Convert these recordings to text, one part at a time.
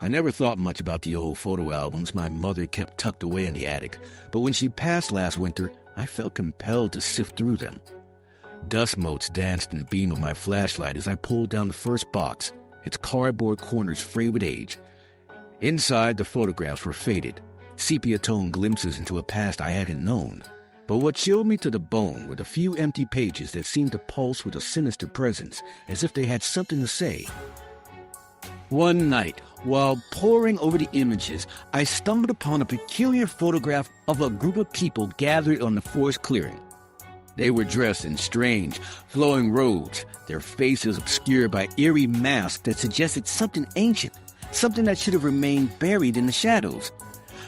I never thought much about the old photo albums my mother kept tucked away in the attic, but when she passed last winter, I felt compelled to sift through them. Dust motes danced in the beam of my flashlight as I pulled down the first box, its cardboard corners frayed with age. Inside, the photographs were faded, sepia-toned glimpses into a past I hadn't known. But what chilled me to the bone were the few empty pages that seemed to pulse with a sinister presence, as if they had something to say. One night, while poring over the images, I stumbled upon a peculiar photograph of a group of people gathered on the forest clearing. They were dressed in strange, flowing robes, their faces obscured by eerie masks that suggested something ancient, something that should have remained buried in the shadows.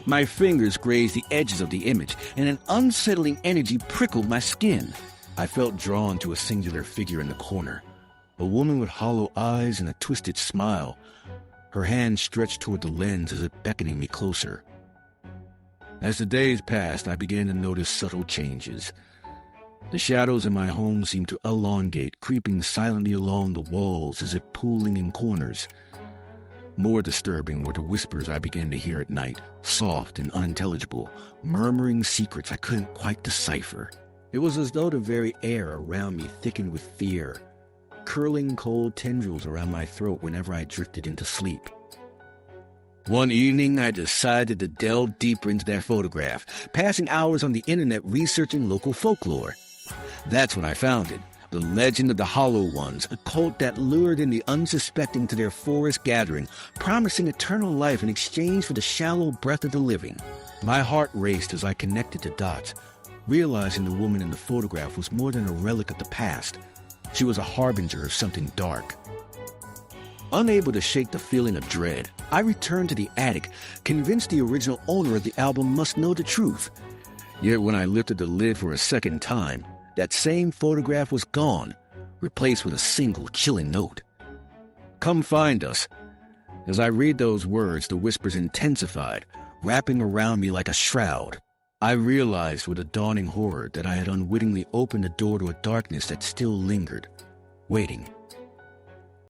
My fingers grazed the edges of the image, and an unsettling energy prickled my skin. I felt drawn to a singular figure in the corner, a woman with hollow eyes and a twisted smile. Her hand stretched toward the lens as if beckoning me closer. As the days passed, I began to notice subtle changes. The shadows in my home seemed to elongate, creeping silently along the walls as if pooling in corners. More disturbing were the whispers I began to hear at night, soft and unintelligible, murmuring secrets I couldn't quite decipher. It was as though the very air around me thickened with fear, curling cold tendrils around my throat whenever I drifted into sleep. One evening, I decided to delve deeper into that photograph, passing hours on the internet researching local folklore. That's when I found it. The legend of the Hollow Ones, a cult that lured in the unsuspecting to their forest gathering, promising eternal life in exchange for the shallow breath of the living. My heart raced as I connected the dots, realizing the woman in the photograph was more than a relic of the past. She was a harbinger of something dark. Unable to shake the feeling of dread, I returned to the attic, convinced the original owner of the album must know the truth. Yet when I lifted the lid for a second time, that same photograph was gone, replaced with a single chilling note. "Come find us." As I read those words, the whispers intensified, wrapping around me like a shroud. I realized with a dawning horror that I had unwittingly opened the door to a darkness that still lingered, waiting,